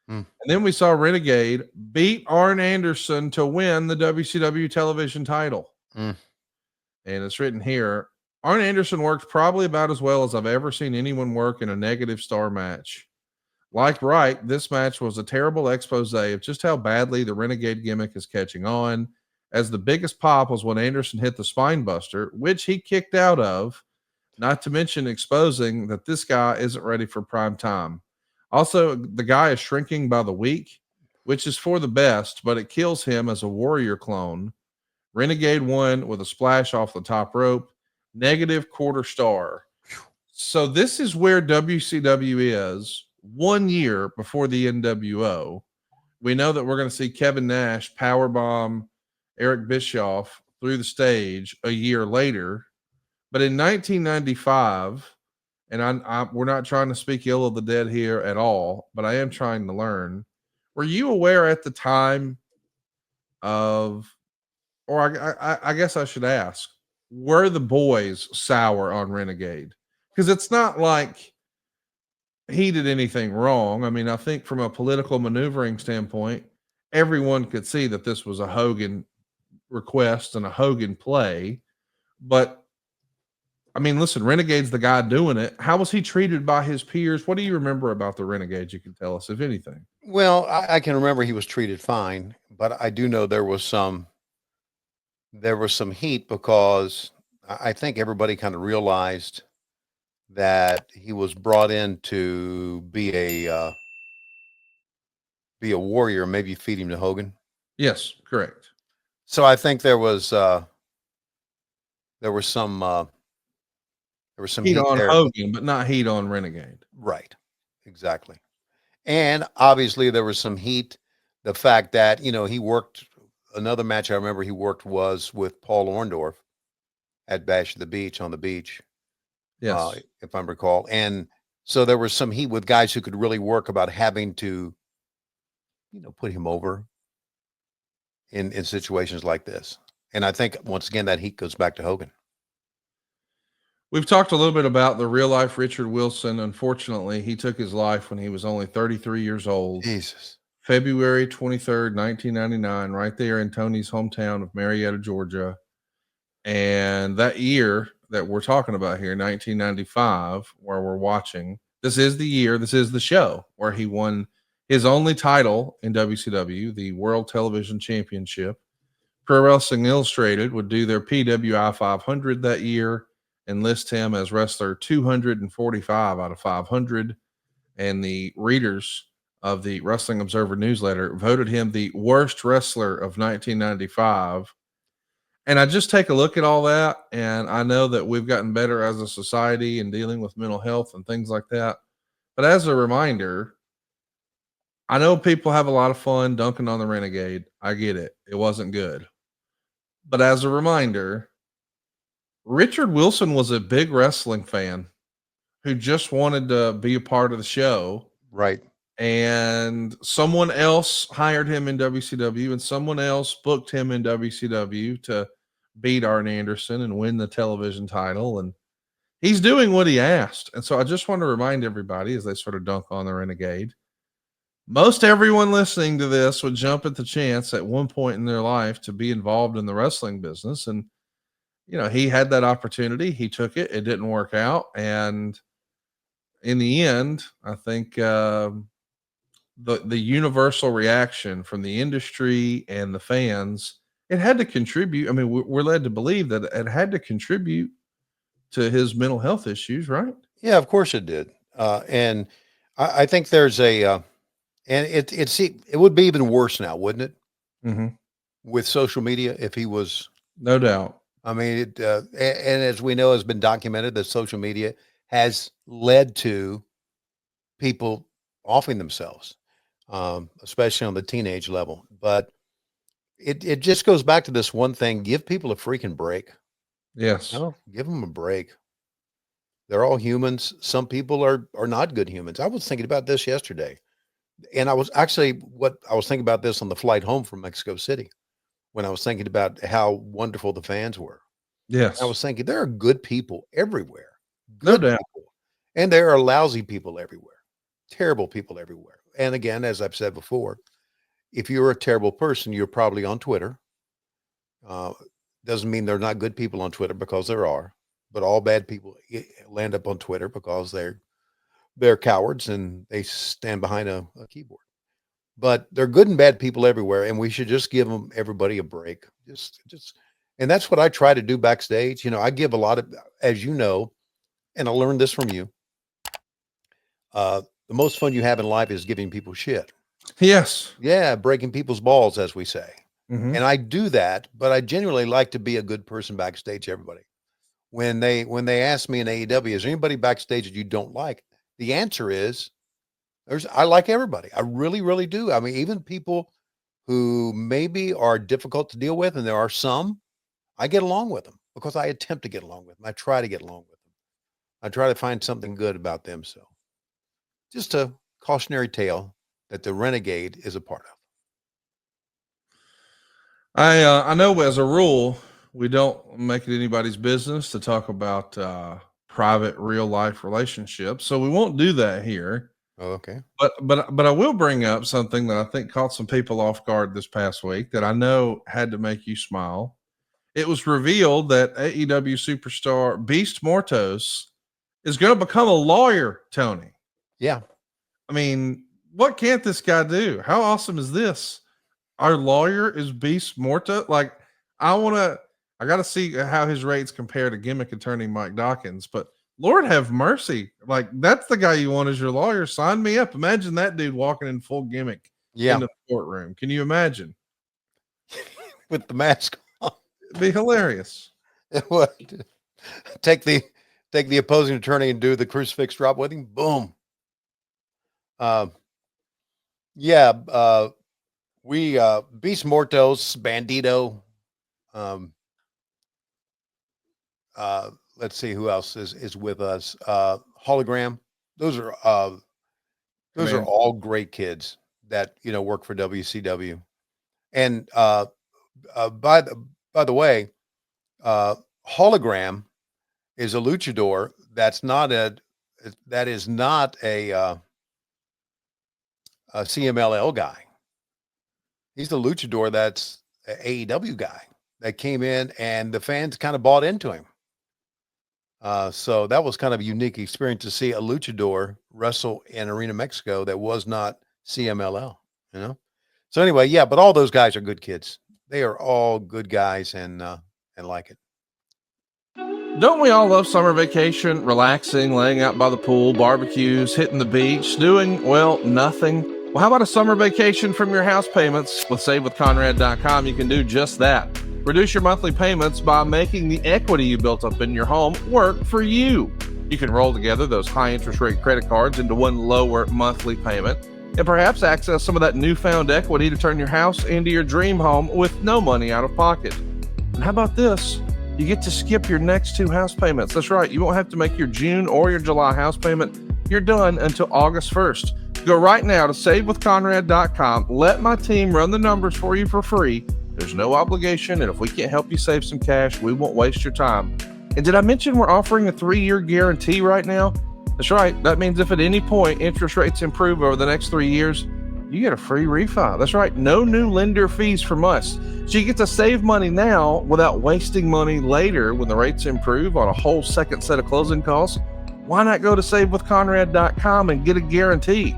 Mm. And then we saw Renegade beat Arn Anderson to win the WCW television title. Mm. And it's written here, Arn Anderson worked probably about as well as I've ever seen anyone work in a negative star match. Like Wright, this match was a terrible expose of just how badly the Renegade gimmick is catching on, as the biggest pop was when Anderson hit the spine buster, which he kicked out of, not to mention exposing that this guy isn't ready for prime time. Also, the guy is shrinking by the week, which is for the best, but it kills him as a warrior clone. Renegade won with a splash off the top rope, negative quarter star. So this is where WCW is 1 year before the NWO. We know that we're going to see Kevin Nash powerbomb Eric Bischoff through the stage a year later. But in 1995, and we're not trying to speak ill of the dead here at all, but I am trying to learn. Were you aware at the time of, or I guess I should ask, were the boys sour on Renegade? Because it's not like he did anything wrong. I mean, I think from a political maneuvering standpoint, everyone could see that this was a Hogan request and a Hogan play. But I mean, listen, Renegade's the guy doing it. How was he treated by his peers? What do you remember about the Renegade? You can tell us, if anything. Well, I can remember he was treated fine, but I do know there was some heat because I think everybody kind of realized that he was brought in to be a warrior, maybe feed him to Hogan. Yes, correct. So I think there was some Heat heat on there. Hogan, but not heat on Renegade. Right. Exactly. And obviously there was some heat. The fact that, he worked another match I remember he worked was with Paul Orndorff at Bash at the Beach on the beach, Yes. if I recall. And so there was some heat with guys who could really work about having to, put him over in situations like this. And I think once again that heat goes back to Hogan. We've talked a little bit about the real life Richard Wilson. Unfortunately, he took his life when he was only 33 years old. Jesus. February 23rd, 1999, right there in Tony's hometown of Marietta, Georgia. And that year that we're talking about here, 1995, where we're watching, this is the year, this is the show where he won his only title in WCW, the World Television Championship. Pro Wrestling Illustrated would do their PWI 500 that year and list him as wrestler 245 out of 500. And the readers of the Wrestling Observer newsletter voted him the worst wrestler of 1995. And I just take a look at all that, and I know that we've gotten better as a society in dealing with mental health and things like that. But as a reminder, I know people have a lot of fun dunking on the Renegade. I get it. It wasn't good. But as a reminder, Richard Wilson was a big wrestling fan who just wanted to be a part of the show. Right. And someone else hired him in WCW and someone else booked him in WCW to beat Arn Anderson and win the television title. And he's doing what he asked. And so I just want to remind everybody as they sort of dunk on the Renegade, most everyone listening to this would jump at the chance at one point in their life to be involved in the wrestling business. And, he had that opportunity. He took it. It didn't work out. And in the end, I think the universal reaction from the industry and the fans, it had to contribute. I mean, we're led to believe that it had to contribute to his mental health issues, right? Yeah, of course it did. And I think there's and it would be even worse now, wouldn't it? Mm-hmm. With social media, if he was, No doubt. I mean, and as we know, has been documented that social media has led to people offing themselves, especially on the teenage level. But it just goes back to this one thing: give people a freaking break. Yes. No, give them a break. They're all humans. Some people are not good humans. I was thinking about this yesterday, and I was thinking about this on the flight home from Mexico City when I was thinking about how wonderful the fans were. Yes. I was thinking there are good people everywhere, No good doubt. people, and there are lousy people everywhere, terrible people everywhere. and again, as I've said before, if you're a terrible person, you're probably on Twitter. Uh, doesn't mean they're not good people on Twitter, because there are, but all bad people land up on Twitter because they're cowards and they stand behind a keyboard. But they're good and bad people everywhere, and we should just give everybody a break. And that's what I try to do backstage. I give a lot of, as you know, and I learned this from you. The most fun you have in life is giving people shit. Yes. Yeah, breaking people's balls, as we say. Mm-hmm. And I do that, but I genuinely like to be a good person backstage. Everybody, when they ask me in AEW, is there anybody backstage that you don't like? The answer is I like everybody. I really, really do. I mean, even people who maybe are difficult to deal with, and there are some, I get along with them because I attempt to get along with them. I try to get along with them. I try to find something good about them. So just a cautionary tale that the Renegade is a part of. I know as a rule, we don't make it anybody's business to talk about private real life relationships. So we won't do that here. Oh, okay. But I will bring up something that I think caught some people off guard this past week that I know had to make you smile. It was revealed that AEW superstar Beast Mortos is going to become a lawyer, Tony. Yeah. I mean, what can't this guy do? How awesome is this? Our lawyer is Beast Mortos. Like, I got to see how his rates compare to gimmick attorney Mike Dawkins, but Lord have mercy. Like, that's the guy you want as your lawyer. Sign me up. Imagine that dude walking in full gimmick into the courtroom. Can you imagine? With the mask on. It'd be hilarious. What? Take the opposing attorney and do the crucifix drop with him. Boom. We Beast Mortos, Bandito. Let's see who else is with us. Hologram. Those are all great kids that work for WCW. And by the way, Hologram is a luchador that is not a CMLL guy. He's the luchador that's an AEW guy that came in, and the fans kind of bought into him. So that was kind of a unique experience to see a luchador wrestle in Arena Mexico that was not CMLL, So anyway, yeah, but all those guys are good kids. They are all good guys and like it. Don't we all love summer vacation, relaxing, laying out by the pool, barbecues, hitting the beach, doing, well, nothing? Well, how about a summer vacation from your house payments? With SaveWithConrad.com, you can do just that. Reduce your monthly payments by making the equity you built up in your home work for you. You can roll together those high interest rate credit cards into one lower monthly payment, and perhaps access some of that newfound equity to turn your house into your dream home with no money out of pocket. And how about this? You get to skip your next 2 house payments. That's right. You won't have to make your June or your July house payment. You're done until August 1st. Go right now to SaveWithConrad.com. Let my team run the numbers for you for free. There's no obligation, and if we can't help you save some cash, we won't waste your time. And did I mention we're offering a 3-year guarantee right now? That's right. That means if at any point interest rates improve over the next 3 years, you get a free refi. That's right. No new lender fees from us. So you get to save money now without wasting money later when the rates improve on a whole second set of closing costs. Why not go to SaveWithConrad.com and get a guarantee?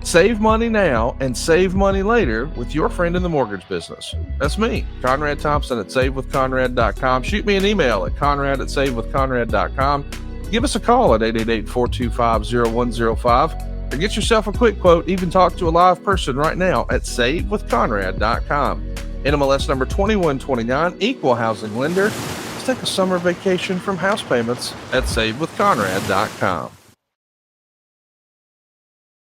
Save money now and save money later with your friend in the mortgage business. That's me, Conrad Thompson at SaveWithConrad.com. Shoot me an email at Conrad@SaveWithConrad.com. Give us a call at 888-425-0105. Or get yourself a quick quote, even talk to a live person right now at SaveWithConrad.com. NMLS number 2129, equal housing lender. Let's take a summer vacation from house payments at SaveWithConrad.com.